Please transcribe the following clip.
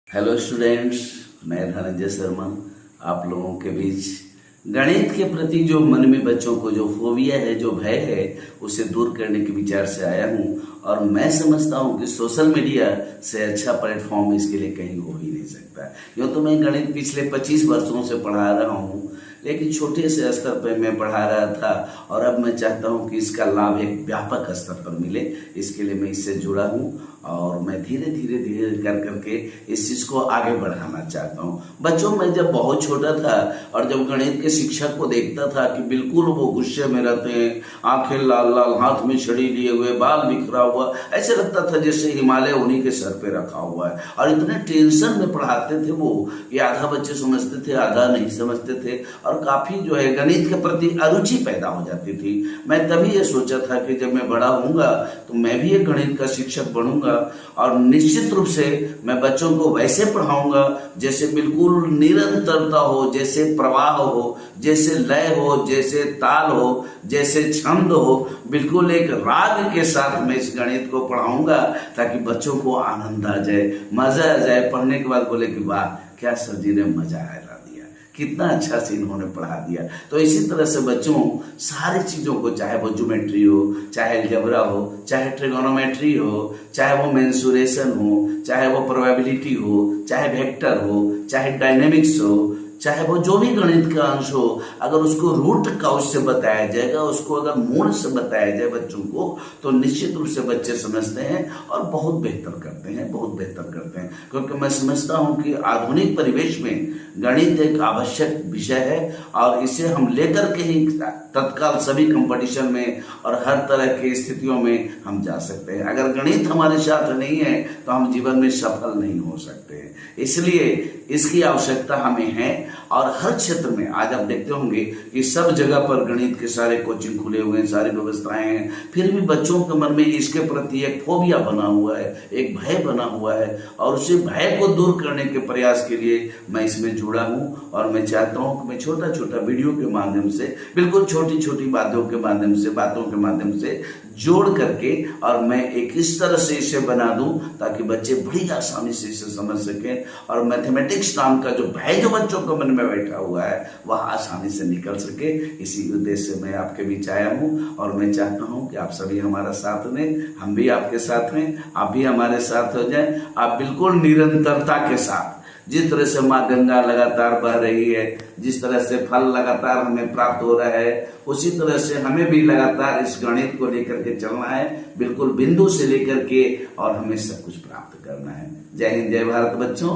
Hello students, मैं धनंजय शर्मा आप लोगों के बीच गणित के प्रति जो मन में बच्चों को जो फोबिया है, जो भय है, उसे दूर करने के विचार से आया हूं। और मैं समझता हूं कि सोशल मीडिया से अच्छा प्लेटफॉर्म इसके लिए कहीं हो ही नहीं सकता। यूँ तो मैं गणित पिछले 25 वर्षों से पढ़ा रहा हूं, लेकिन छोटे से स्तर पर मैं पढ़ा रहा था और अब मैं चाहता हूं कि इसका लाभ एक व्यापक स्तर पर मिले। इसके लिए मैं इससे जुड़ा हूं और मैं धीरे धीरे कर करके इस चीज को आगे बढ़ाना चाहता हूं। बच्चों, मैं जब बहुत छोटा था और जब गणित के शिक्षक को देखता था कि बिल्कुल वो गुस्से में रहते हैं, आंखें लाल लाल, हाथ में छड़ी लिए हुए, बाल बिखरा हुआ, ऐसे लगता था जैसे हिमालय उन्हीं के सर पे रखा हुआ है। और इतने टेंशन में पढ़ाते थे वो कि आधा बच्चे समझते थे, आधा नहीं समझते थे और काफी जो है गणित के प्रति अरुचि पैदा हो जाती थी। मैं तभी ये सोचा था कि जब मैं बड़ा होऊंगा तो मैं भी एक गणित का शिक्षक बनूंगा और निश्चित रूप से मैं बच्चों को वैसे पढ़ाऊंगा जैसे बिल्कुल निरंतरता हो, जैसे प्रवाह हो, जैसे लय हो, जैसे ताल हो, जैसे छंद हो। बिल्कुल एक राग के साथ मैं इस गणित को पढ़ाऊंगा ताकि बच्चों को आनंद आ जाए, मजा आ जाए। पढ़ने के बाद बोले कि वाह, क्या सर जी ने मजा आया, कितना अच्छा से इन्होंने पढ़ा दिया। तो इसी तरह से बच्चों सारी चीजों को, चाहे वो ज्योमेट्री हो, चाहे अलजेब्रा हो, चाहे ट्रिगोनोमेट्री हो, चाहे वो मेंसुरेशन हो, चाहे वो प्रोबेबिलिटी हो, चाहे वेक्टर हो, चाहे डायनेमिक्स हो, चाहे वो जो भी गणित का अंश हो, अगर उसको रूट का उससे बताया जाएगा, उसको अगर मूल से बताया जाए बच्चों को, तो निश्चित रूप से बच्चे समझते हैं और बहुत बेहतर करते हैं, बहुत बेहतर करते हैं। क्योंकि मैं समझता हूं कि आधुनिक परिवेश में गणित एक आवश्यक विषय है और इसे हम लेकर के ही तत्काल सभी कंपटीशन में और हर तरह की स्थितियों में हम जा सकते हैं। अगर गणित हमारे साथ नहीं है तो हम जीवन में सफल नहीं हो सकते। इसलिए इसकी आवश्यकता हमें है और हर क्षेत्र में आज आप देखते होंगे कि सब जगह पर गणित के सारे कोचिंग खुले हुए हैं, सारी व्यवस्थाएं हैं, फिर भी बच्चों के मन में इसके प्रति एक फोबिया बना हुआ है, एक भय बना हुआ है। और उसी भय को दूर करने के प्रयास के लिए मैं इसमें जुड़ा हूं और मैं चाहता हूं कि मैं छोटा छोटा वीडियो के माध्यम से, बिल्कुल छोटी छोटी बातों के माध्यम से जोड़ करके और मैं एक इस तरह से इसे बना दूं ताकि बच्चे बड़ी आसानी से इसे समझ सकें और मैथमेटिक्स नाम का जो भय जो बच्चों के मन में बैठा हुआ है वह आसानी से निकल सके। इसी उद्देश्य से मैं आपके बीच आया हूं और मैं चाहता हूं कि आप सभी हमारा साथ दें, हम भी आपके साथ हैं, आप भी हमारे साथ हो जाएं। आप बिल्कुल निरंतरता के साथ, जिस तरह से माँ गंगा लगातार बह रही है, जिस तरह से फल लगातार हमें प्राप्त हो रहा है, उसी तरह से हमें भी लगातार इस गणित को लेकर के चलना है, बिल्कुल बिंदु से लेकर के, और हमें सब कुछ प्राप्त करना है। जय हिंद, जय भारत बच्चों।